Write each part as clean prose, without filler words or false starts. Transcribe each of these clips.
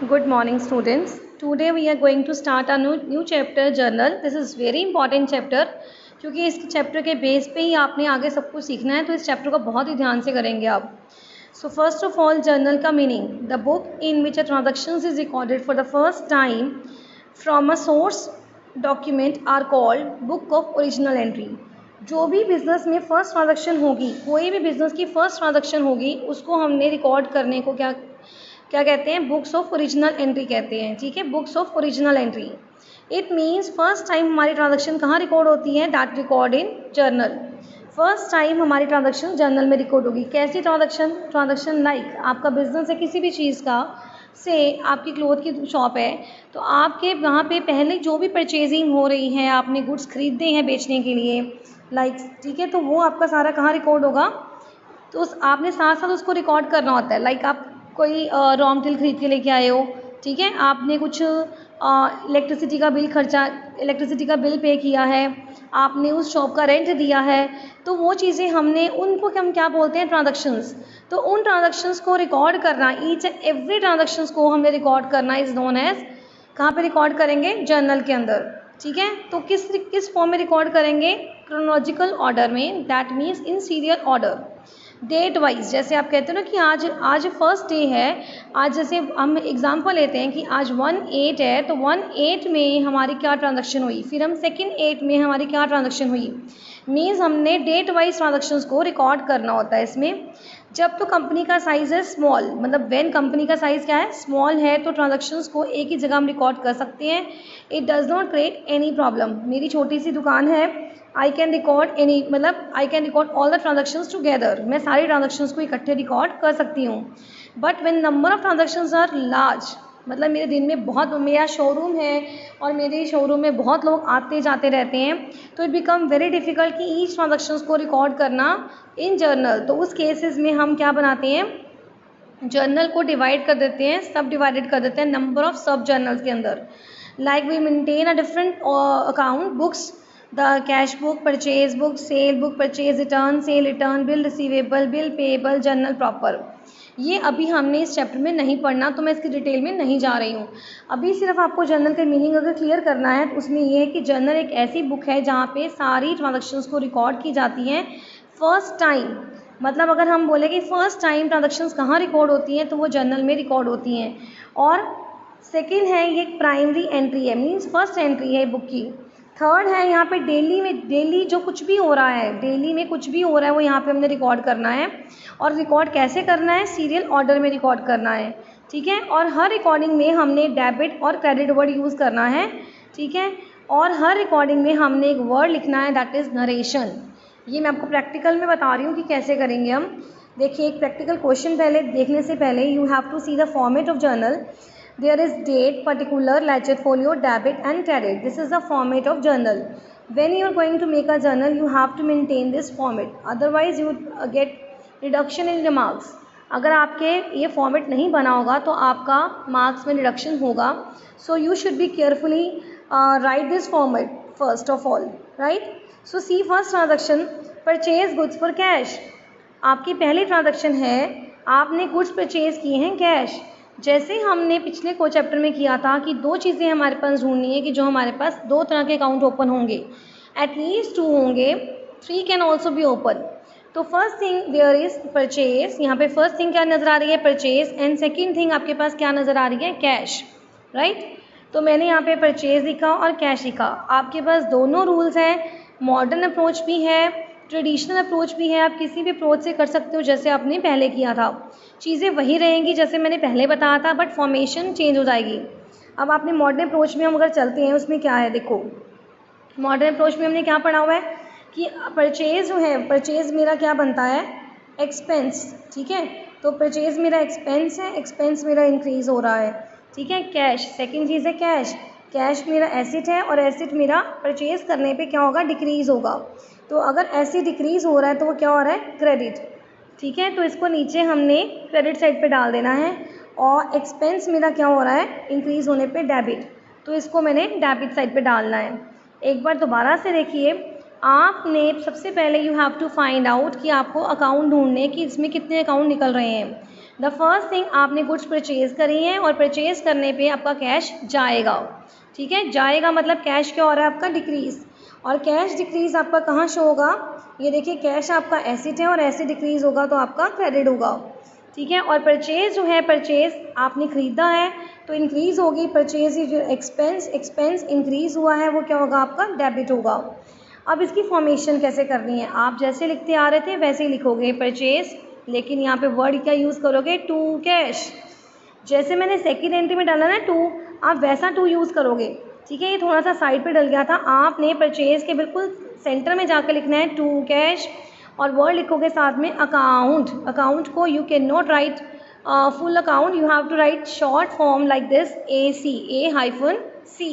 Good morning, students. Today we are going to start a new chapter journal. This is very important chapter क्योंकि इस chapter के base पे ही आपने आगे सब कुछ सीखना है, तो इस चैप्टर को बहुत ही ध्यान से करेंगे आप. So first of all, journal का meaning: the book in which a transactions is recorded for the first time from a source document are called book of original entry. जो भी बिजनेस में फर्स्ट ट्रांजेक्शन होगी, कोई भी business की first transaction होगी, उसको हमने रिकॉर्ड करने को क्या क्या कहते हैं? बुक्स ऑफ ओरिजिनल एंट्री कहते हैं. ठीक है, books of original entry. It means first time हमारी ट्रांजेक्शन कहाँ रिकॉर्ड होती है? That record in journal. First time हमारी ट्रांजेक्शन जर्नल में रिकॉर्ड होगी. कैसी ट्रांजेक्शन लाइक आपका बिजनेस है किसी भी चीज़ का, से आपकी क्लोथ की शॉप है, तो आपके वहाँ पे पहले जो भी परचेजिंग हो रही है, आपने गुड्स खरीदे हैं बेचने के लिए, लाइक ठीक है, तो वो आपका सारा कहाँ रिकॉर्ड होगा? तो आपने साथ साथ उसको रिकॉर्ड करना होता है. लाइक आप कोई रॉ मटेरियल खरीद के लेके आए हो, ठीक है, आपने कुछ इलेक्ट्रिसिटी का बिल पे किया है, आपने उस शॉप का रेंट दिया है, तो वो चीज़ें हमने उनको हम क्या बोलते हैं? ट्रांजैक्शंस. तो उन ट्रांजैक्शंस को रिकॉर्ड करना, ईच एंड एवरी ट्रांजैक्शंस को हमने रिकॉर्ड करना इज़ नोन एज, कहाँ पे रिकॉर्ड करेंगे? जर्नल के अंदर. ठीक है, तो किस फॉर्म में रिकॉर्ड करेंगे? क्रोनोलॉजिकल ऑर्डर में, that means in serial order. Date wise, जैसे आप कहते हो ना कि आज फर्स्ट डे है, आज जैसे हम एग्जांपल लेते हैं कि आज 1/8 है, तो 1/8 में हमारी क्या ट्रांजैक्शन हुई, फिर हम 2nd 8 में हमारी क्या ट्रांजैक्शन हुई. मीन्स हमने डेट वाइज ट्रांजैक्शंस को रिकॉर्ड करना होता है इसमें. जब तो कंपनी का साइज़ है स्मॉल, मतलब व्हेन कंपनी का साइज़ क्या है? स्मॉल है, तो ट्रांजैक्शंस को एक ही जगह हम रिकॉर्ड कर सकते हैं. It does not create any problem. मेरी छोटी सी दुकान है, I can record all the transactions together. मैं सारी ट्रांजेक्शन्स को इकट्ठे रिकॉर्ड कर सकती हूँ. But when number of transactions are large, मतलब मेरे दिन में मेरा शोरूम है और मेरे शोरूम में बहुत लोग आते जाते रहते हैं, तो इट बिकम वेरी डिफ़िकल्ट कि ईच ट्रांजेक्शन्स को रिकॉर्ड करना इन जर्नल. तो उस केसेस में हम क्या बनाते हैं? जर्नल को डिवाइड कर देते हैं, सब डिवाइडेड कर देते हैं नंबर ऑफ सब जर्नल्स के अंदर. Like we maintain a different account books, the cash book, purchase book, sale book, purchase return, sale return, bill receivable, bill payable, journal proper. ये अभी हमने इस चैप्टर में नहीं पढ़ना, तो मैं इसकी डिटेल में नहीं जा रही हूँ. अभी सिर्फ आपको जर्नल का मीनिंग अगर क्लियर करना है, तो उसमें ये है कि जर्नल एक ऐसी बुक है जहाँ पे सारी ट्रांजेक्शन्स को रिकॉर्ड की जाती हैं फर्स्ट टाइम. मतलब अगर हम बोले कि फर्स्ट टाइम ट्रांजेक्शन्स कहाँ रिकॉर्ड होती हैं, तो वो जर्नल में रिकॉर्ड होती हैं. और सेकेंड है, ये प्राइमरी एंट्री है, मीन्स फर्स्ट एंट्री है बुक की. थर्ड है, यहाँ पे डेली जो कुछ भी हो रहा है, डेली में कुछ भी हो रहा है, वो यहाँ पे हमने रिकॉर्ड करना है. और रिकॉर्ड कैसे करना है? सीरियल ऑर्डर में रिकॉर्ड करना है. ठीक है, और हर रिकॉर्डिंग में हमने डेबिट और क्रेडिट वर्ड यूज़ करना है. ठीक है, और हर रिकॉर्डिंग में हमने एक वर्ड लिखना है, दैट इज़ नरेशन. ये मैं आपको प्रैक्टिकल में बता रही हूँ कि कैसे करेंगे हम. देखिए, एक प्रैक्टिकल क्वेश्चन देखने से पहले you have to see the format of journal. There is date, particular, ledger, folio, debit and credit. This is the format of journal. When you are going to make a journal, you have to maintain this format. Otherwise, you get reduction in the marks. अगर आपके ये format नहीं बना होगा तो आपका marks में reduction होगा. So you should be carefully write this format first of all, right? So see first transaction, purchase goods for cash. आपकी पहली ट्रांजेक्शन है, आपने गुड्स परचेज किए हैं कैश. जैसे हमने पिछले को चैप्टर में किया था कि दो चीज़ें हमारे पास ढूंढनी है कि जो हमारे पास दो तरह के अकाउंट ओपन होंगे, एटलीस्ट 2 होंगे, 3 कैन ऑल्सो बी ओपन. तो first thing there is purchase. यहाँ पे फर्स्ट थिंग क्या नज़र आ रही है? परचेज. एंड सेकेंड थिंग आपके पास क्या नज़र आ रही है? कैश. राइट. तो मैंने यहाँ पे परचेज लिखा और कैश लिखा. आपके पास दोनों रूल्स हैं, मॉडर्न अप्रोच भी है, ट्रेडिशनल अप्रोच भी है. आप किसी भी अप्रोच से कर सकते हो जैसे आपने पहले किया था. चीज़ें वही रहेंगी जैसे मैंने पहले बताया था, बट फॉर्मेशन चेंज हो जाएगी. अब आपने मॉडर्न अप्रोच में हम अगर चलते हैं, उसमें क्या है? देखो, मॉडर्न अप्रोच में हमने क्या पढ़ा हुआ है कि परचेज जो है, परचेज मेरा क्या बनता है? एक्सपेंस. ठीक है, तो परचेज मेरा एक्सपेंस है, एक्सपेंस मेरा इंक्रीज़ हो रहा है. ठीक है, कैश सेकेंड चीज़ है. कैश मेरा एसेट है और एसेट मेरा परचेज करने पे क्या होगा? डिक्रीज़ होगा. तो अगर एसेट डिक्रीज़ हो रहा है तो वो क्या हो रहा है? क्रेडिट. ठीक है, तो इसको नीचे हमने क्रेडिट साइड पे डाल देना है. और एक्सपेंस मेरा क्या हो रहा है? इंक्रीज़ होने पे डेबिट, तो इसको मैंने डेबिट साइड पे डालना है. एक बार दोबारा से देखिए, आपने सबसे पहले you have to find out कि आपको अकाउंट ढूंढने कि इसमें कितने अकाउंट निकल रहे हैं. द फर्स्ट थिंग आपने गुड्स परचेज़ करी हैं और परचेज़ करने पे आपका कैश जाएगा, ठीक है। जाएगा मतलब कैश क्या हो रहा है आपका डिक्रीज़, और कैश डिक्रीज़ आपका कहाँ शो होगा, ये देखिए कैश आपका एसेट है और एसेट डिक्रीज़ होगा तो आपका क्रेडिट होगा, ठीक है। और परचेज़ जो है, परचेज़ आपने ख़रीदा है तो इंक्रीज़ होगी, परचेज़ जो एक्सपेंस, एक्सपेंस इंक्रीज़ हुआ है वो क्या होगा आपका डेबिट होगा। अब इसकी फॉर्मेशन कैसे करनी है, आप जैसे लिखते आ रहे थे वैसे ही लिखोगे परचेज़, लेकिन यहाँ पे वर्ड क्या यूज़ करोगे, टू कैश। जैसे मैंने सेकेंड एंट्री में डाला ना टू, आप वैसा टू यूज़ करोगे, ठीक है। ये थोड़ा सा साइड पे डल गया था, आपने परचेज़ के बिल्कुल सेंटर में जाकर लिखना है टू कैश, और वर्ड लिखोगे साथ में अकाउंट। अकाउंट को you can not write full account, you have to write short form like this AC,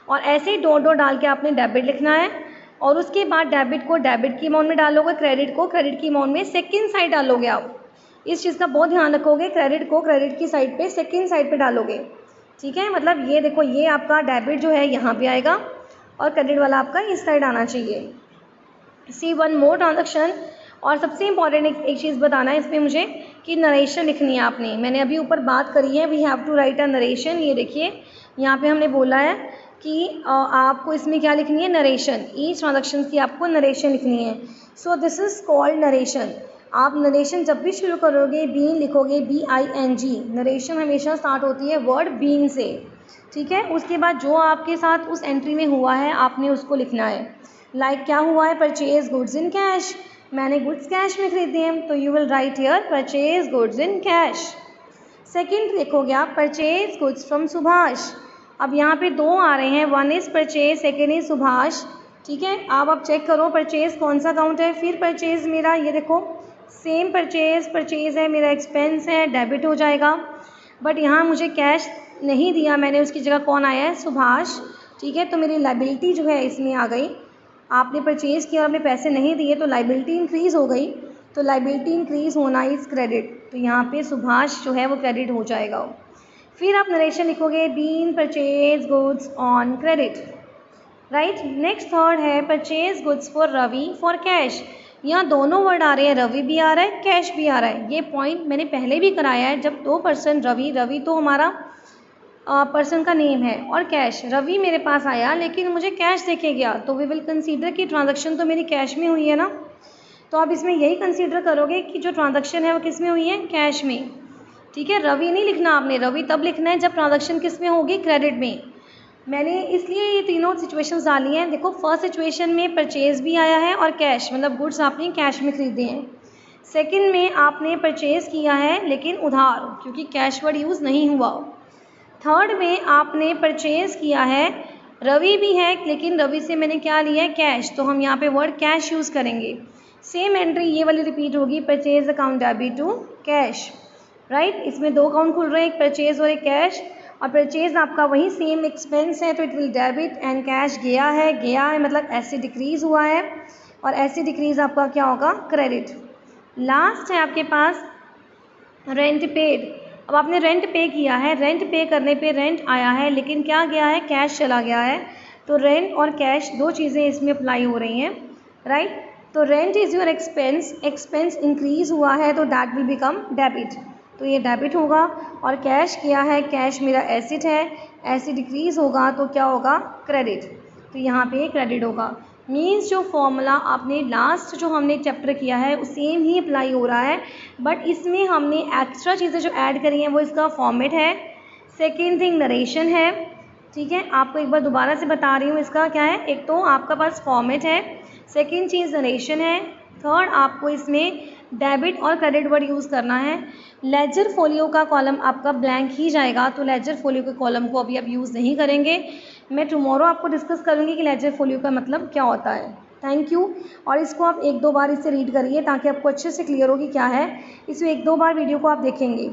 और ऐसे ही डॉट डॉट डाल के आपने डेबिट लिखना है, और उसके बाद डेबिट को डेबिट की अमाउंट में डालोगे, क्रेडिट को क्रेडिट की अमाउंट में सेकेंड साइड डालोगे। आप इस चीज़ का बहुत ध्यान रखोगे, क्रेडिट को क्रेडिट की साइड पे सेकेंड साइड पे डालोगे, ठीक है। मतलब ये देखो, ये आपका डेबिट जो है यहाँ पे आएगा और क्रेडिट वाला आपका इस साइड आना चाहिए। सी वन मोर ट्रांजेक्शन, और सबसे इंपॉर्टेंट एक चीज़ बताना है इसमें मुझे कि नरेशन लिखनी है आपने। मैंने अभी ऊपर बात करी है, we have to write a narration. ये देखिए यहाँ पे हमने बोला है कि आपको इसमें क्या लिखनी है, नरेशन। ईच ट्रांजेक्शन की आपको नरेशन लिखनी है। So this is called narration. आप नरेशन जब भी शुरू करोगे बीन लिखोगे, BING। नरेशन हमेशा स्टार्ट होती है वर्ड बीन से, ठीक है। उसके बाद जो आपके साथ उस एंट्री में हुआ है आपने उसको लिखना है। लाइक क्या हुआ है, परचेज गुड्स इन कैश, मैंने गुड्स कैश में खरीदे हैं, तो you will write here purchase goods in cash. Second लिखोगे आप परचेज गुड्स फ्रॉम सुभाष। अब यहाँ पे दो आ रहे हैं, one is purchase, second is Subhash, ठीक है। आप चेक करो परचेज कौन सा अकाउंट है, फिर परचेज मेरा ये देखो सेम परचेज है, मेरा एक्सपेंस है, डेबिट हो जाएगा। बट यहाँ मुझे कैश नहीं दिया मैंने, उसकी जगह कौन आया है, सुभाष, ठीक है। तो मेरी लाइबिलिटी जो है इसमें आ गई। आपने परचेज़ किया और आपने पैसे नहीं दिए तो लाइबिलिटी इंक्रीज़ हो गई, तो लाइबिलिटी इंक्रीज़ होना इज़ क्रेडिट, तो यहाँ पे सुभाष जो है वो क्रेडिट हो जाएगा। फिर आप नरेशन लिखोगे, been purchase goods on credit, right. Next third है purchase goods for Ravi for cash. यहाँ दोनों वर्ड आ रहे हैं, रवि भी आ रहा है, कैश भी आ रहा है। ये पॉइंट मैंने पहले भी कराया है, जब दो पर्सन रवि तो हमारा पर्सन का नेम है, और कैश रवि मेरे पास आया लेकिन मुझे कैश देके गया, तो वी विल कंसीडर कि ट्रांजैक्शन तो मेरी कैश में हुई है ना। तो आप इसमें यही कंसीडर करोगे कि जो ट्रांजैक्शन है वो किस में हुई है, कैश में, ठीक है। रवि नहीं लिखना आपने, रवि तब लिखना है जब ट्रांजैक्शन किस में होगी, क्रेडिट में। मैंने इसलिए ये तीनों सिचुएशंस डाली हैं। देखो फर्स्ट सिचुएशन में परचेज भी आया है और कैश, मतलब गुड्स आपने कैश में खरीदे हैं। सेकंड में आपने परचेज़ किया है लेकिन उधार, क्योंकि कैश वर्ड यूज़ नहीं हुआ। थर्ड में आपने परचेज़ किया है, रवि भी है लेकिन रवि से मैंने क्या लिया है, कैश, तो हम यहाँ पे वर्ड कैश यूज़ करेंगे। सेम एंट्री ये वाली रिपीट होगी, purchase account debit to cash, right. इसमें दो अकाउंट खुल रहे हैं, एक परचेज और एक कैश, और परचेज आपका वही सेम एक्सपेंस है तो it will debit, and cash गया है मतलब ऐसे डिक्रीज़ हुआ है, और ऐसे डिक्रीज़ आपका क्या होगा, क्रेडिट। लास्ट है आपके पास रेंट पेड। अब आपने रेंट पे किया है, रेंट पे करने पे रेंट आया है लेकिन क्या गया है, कैश चला गया है, तो रेंट और कैश दो चीज़ें इसमें अप्लाई हो रही हैं, राइट। तो rent is your expense, expense increase हुआ है तो दैट विल बिकम डेबिट, तो ये डेबिट होगा। और कैश किया है, कैश मेरा एसेट है, एसेट डिक्रीज़ होगा तो क्या होगा, क्रेडिट, तो यहाँ पे क्रेडिट होगा। मीन्स जो फॉर्मूला आपने लास्ट जो हमने चैप्टर किया है वो सेम ही अप्लाई हो रहा है, बट इसमें हमने एक्स्ट्रा चीज़ें जो ऐड करी हैं वो इसका फॉर्मेट है। सेकेंड थिंग नरेशन है, ठीक है। आपको एक बार दोबारा से बता रही हूँ इसका क्या है, एक तो आपका पास फॉर्मेट है, सेकेंड चीज़ नरेशन है, थर्ड आपको इसमें डेबिट और क्रेडिट वर्ड यूज़ करना है। लेजर फोलियो का कॉलम आपका ब्लैंक ही जाएगा, तो लेजर फोलियो के कॉलम को अभी आप यूज़ नहीं करेंगे। मैं टुमारो आपको डिस्कस करूँगी कि लेजर फोलियो का मतलब क्या होता है। Thank you. और इसको आप एक दो बार इसे रीड करिए ताकि आपको अच्छे से क्लियर हो कि क्या है, इसमें एक दो बार वीडियो को आप देखेंगे।